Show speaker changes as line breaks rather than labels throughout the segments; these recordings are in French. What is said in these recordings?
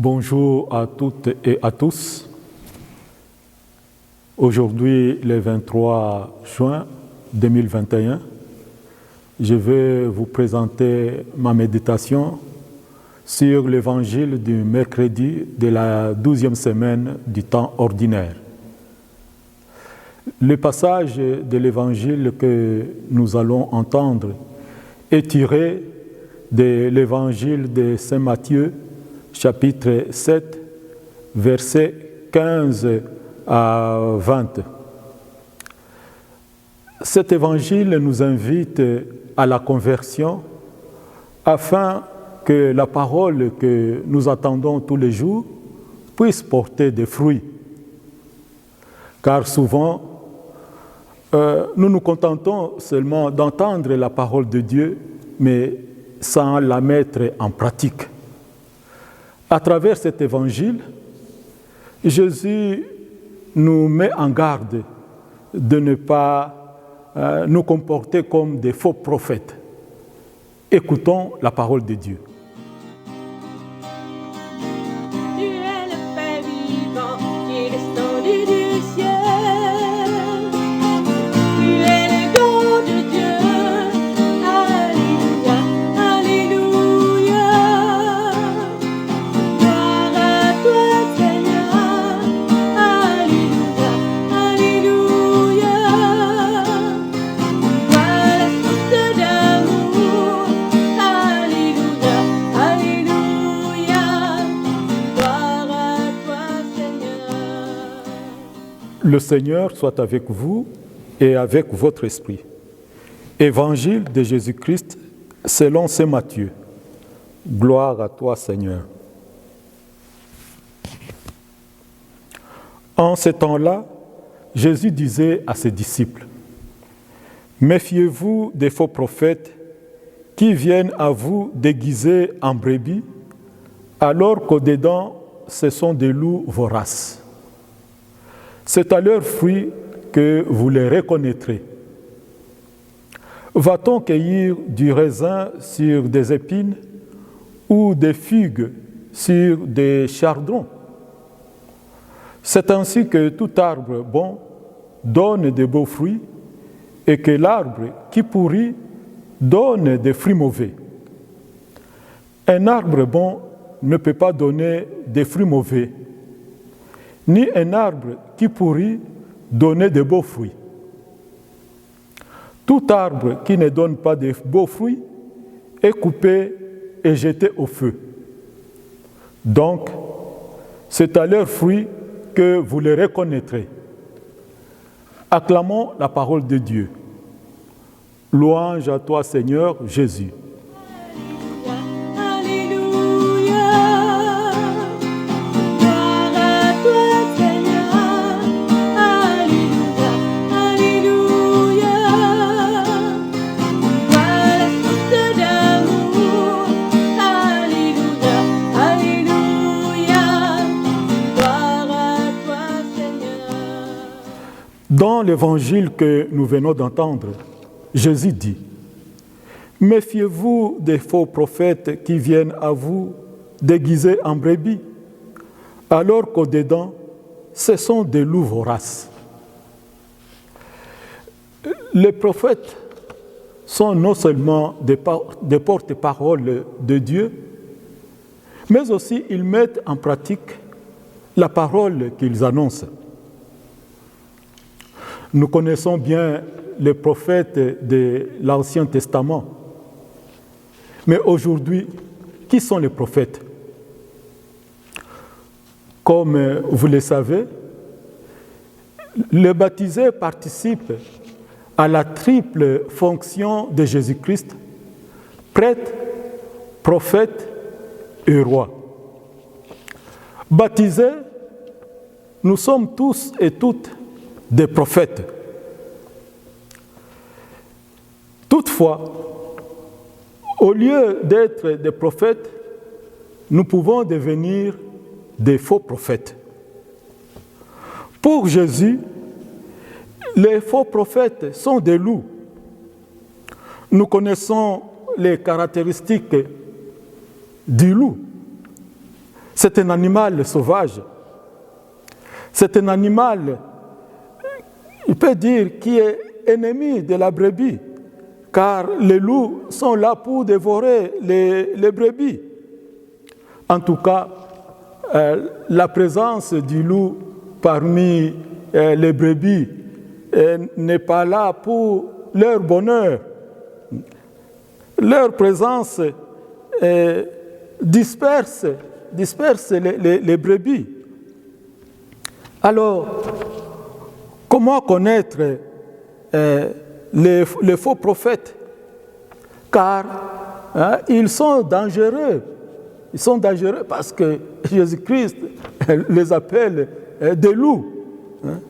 Bonjour à toutes et à tous. Aujourd'hui, le 23 juin 2021, je vais vous présenter ma méditation sur l'évangile du mercredi de la 12e semaine du temps ordinaire. Le passage de l'évangile que nous allons entendre est tiré de l'évangile de Saint Matthieu, chapitre 7, versets 15 à 20. Cet évangile nous invite à la conversion afin que la parole que nous attendons tous les jours puisse porter des fruits. Car souvent, nous nous contentons seulement d'entendre la parole de Dieu, mais sans la mettre en pratique. À travers cet évangile, Jésus nous met en garde de ne pas nous comporter comme des faux prophètes. Écoutons la parole de Dieu.
Tu es le pain vivant qui est descendu du ciel. Tu es le don de Dieu. Alléluia, alléluia. Gloire à toi, Seigneur. Alléluia, alléluia. Toi, la source d'amour. Alléluia, alléluia. Gloire à toi, Seigneur.
Le Seigneur soit avec vous et avec votre esprit. Évangile de Jésus-Christ selon Saint Matthieu. Gloire à toi, Seigneur. En ce temps-là, Jésus disait à ses disciples, « Méfiez-vous des faux prophètes qui viennent à vous déguisés en brebis, alors qu'au-dedans, ce sont des loups voraces. C'est à leurs fruits que vous les reconnaîtrez. Va-t-on cueillir du raisin sur des épines ou des figues sur des chardons? C'est ainsi que tout arbre bon donne de beaux fruits et que l'arbre qui pourrit donne des fruits mauvais. Un arbre bon ne peut pas donner des fruits mauvais, ni un arbre qui pourrit donner de beaux fruits. Tout arbre qui ne donne pas de beaux fruits est coupé et jeté au feu. Donc, c'est à leurs fruits que vous les reconnaîtrez. Acclamons la parole de Dieu. Louange à toi, Seigneur Jésus.
Alléluia, gloire à toi, Seigneur. Alléluia, alléluia. Toi, la source d'amour. Alléluia, alléluia. Gloire à toi, Seigneur.
Dans l'évangile que nous venons d'entendre, Jésus dit, « Méfiez-vous des faux prophètes qui viennent à vous déguisés en brebis, alors qu'au-dedans, ce sont des loups voraces. » Les prophètes sont non seulement des porte-paroles de Dieu, mais aussi ils mettent en pratique la parole qu'ils annoncent. Nous connaissons bien les prophètes de l'Ancien Testament. Mais aujourd'hui, qui sont les prophètes? Comme vous le savez, les baptisés participent à la triple fonction de Jésus-Christ, prêtre, prophète et roi. Baptisés, nous sommes tous et toutes des prophètes. Toutefois, au lieu d'être des prophètes, nous pouvons devenir des faux prophètes. Pour Jésus, les faux prophètes sont des loups. Nous connaissons les caractéristiques du loup. c'est un animal sauvage. C'est un animal, il peut dire, qui est ennemi de la brebis, car les loups sont là pour dévorer les brebis. En tout cas, la présence du loup parmi les brebis n'est pas là pour leur bonheur. Leur présence disperse les brebis. Alors, comment connaître les faux prophètes? Car ils sont dangereux. Ils sont dangereux parce que Jésus-Christ les appelle des loups.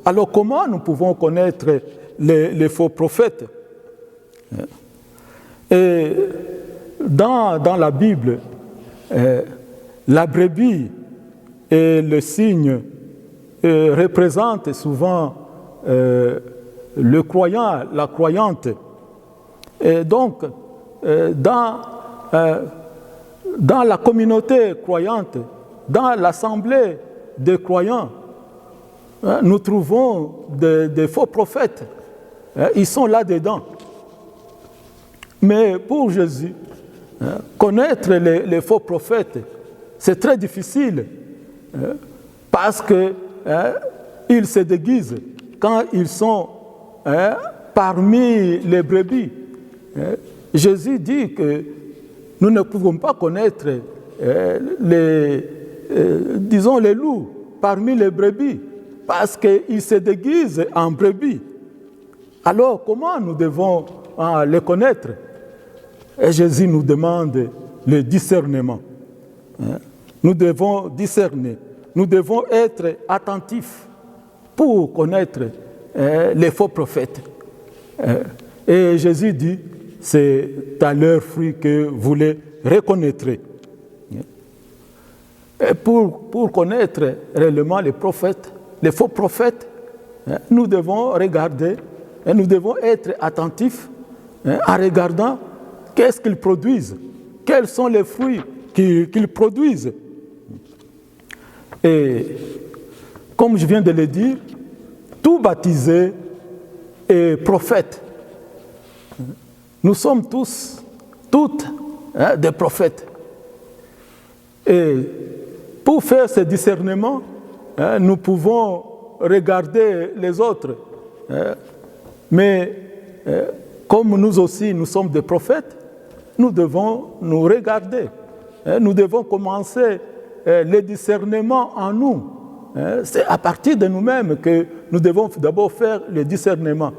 Alors comment nous pouvons connaître les faux prophètes? Et dans la Bible, la brebis et le cygne représentent souvent le croyant, la croyante. Et donc, dans la communauté croyante, dans l'assemblée des croyants, nous trouvons des faux prophètes. Ils sont là-dedans. Mais pour Jésus, connaître les faux prophètes, c'est très difficile parce qu'ils se déguisent quand ils sont parmi les brebis. Jésus dit que nous ne pouvons pas connaître les loups parmi les brebis parce qu'ils se déguisent en brebis. Alors comment nous devons les connaître? Et Jésus nous demande le discernement. Nous devons discerner, nous devons être attentifs pour connaître les faux prophètes. Et Jésus dit, c'est à leurs fruits que vous les reconnaîtrez. Et pour connaître réellement les prophètes, les faux prophètes, nous devons regarder, et nous devons être attentifs en regardant qu'est-ce qu'ils produisent, quels sont les fruits qu'ils produisent. Et comme je viens de le dire, tout baptisé est prophète. Nous sommes toutes des prophètes. Et pour faire ce discernement, nous pouvons regarder les autres. Mais comme nous aussi, nous sommes des prophètes, nous devons nous regarder. Nous devons commencer le discernement en nous. C'est à partir de nous-mêmes que nous devons d'abord faire le discernement.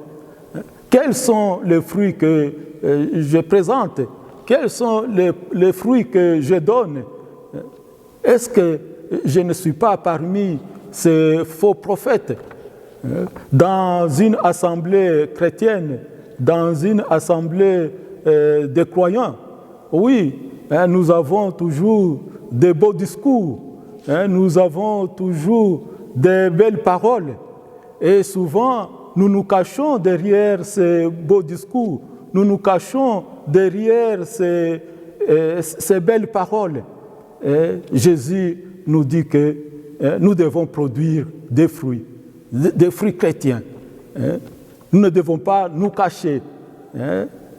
Quels sont les fruits que je présente? Quels sont les fruits que je donne? Est-ce que je ne suis pas parmi ces faux prophètes? Dans une assemblée chrétienne, dans une assemblée de croyants, oui, nous avons toujours des beaux discours, nous avons toujours des belles paroles. Et souvent, nous nous cachons derrière ces beaux discours, nous nous cachons derrière ces belles paroles. Et Jésus nous dit que nous devons produire des fruits chrétiens. Nous ne devons pas nous cacher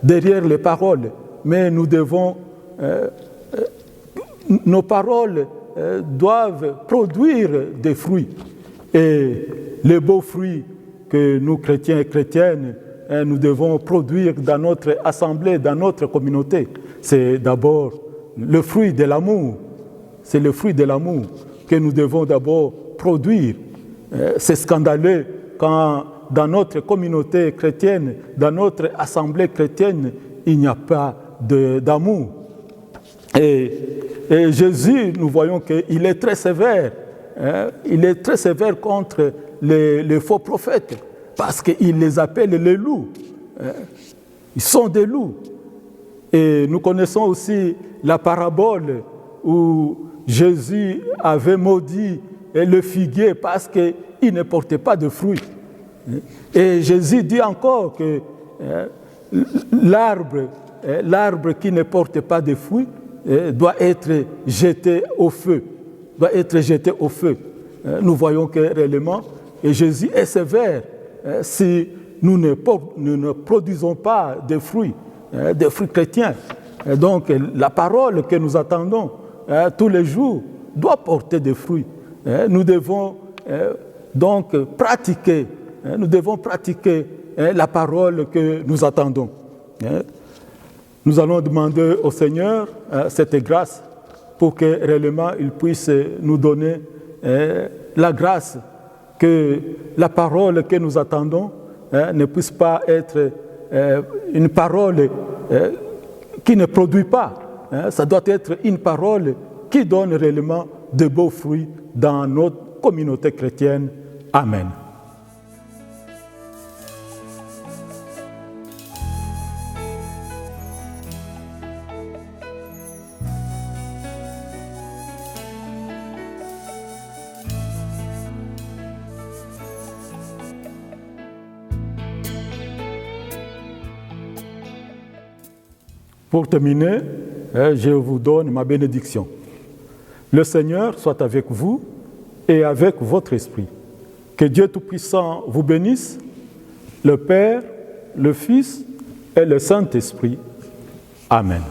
derrière les paroles, mais nous devons, nos paroles doivent produire des fruits. Et les beaux fruits que nous, chrétiens et chrétiennes, nous devons produire dans notre assemblée, dans notre communauté, c'est d'abord le fruit de l'amour. C'est le fruit de l'amour que nous devons d'abord produire. C'est scandaleux quand dans notre communauté chrétienne, dans notre assemblée chrétienne, il n'y a pas d'amour. Et Jésus, nous voyons qu'il est très sévère. Il est très sévère contre les faux prophètes parce qu'il les appelle les loups. Ils sont des loups. Et nous connaissons aussi la parabole où Jésus avait maudit le figuier parce qu'il ne portait pas de fruits. Et Jésus dit encore que l'arbre qui ne porte pas de fruits doit être jeté au feu. doit être jeté au feu. Nous voyons que réellement, et Jésus est sévère si nous ne produisons pas des fruits chrétiens. Et donc la parole que nous attendons tous les jours doit porter des fruits. Nous devons donc pratiquer la parole que nous attendons. Nous allons demander au Seigneur cette grâce pour que réellement il puisse nous donner la grâce que la parole que nous attendons ne puisse pas être une parole qui ne produit pas. Ça doit être une parole qui donne réellement de beaux fruits dans notre communauté chrétienne. Amen. Pour terminer, je vous donne ma bénédiction. Le Seigneur soit avec vous et avec votre esprit. Que Dieu Tout-Puissant vous bénisse, le Père, le Fils et le Saint-Esprit. Amen.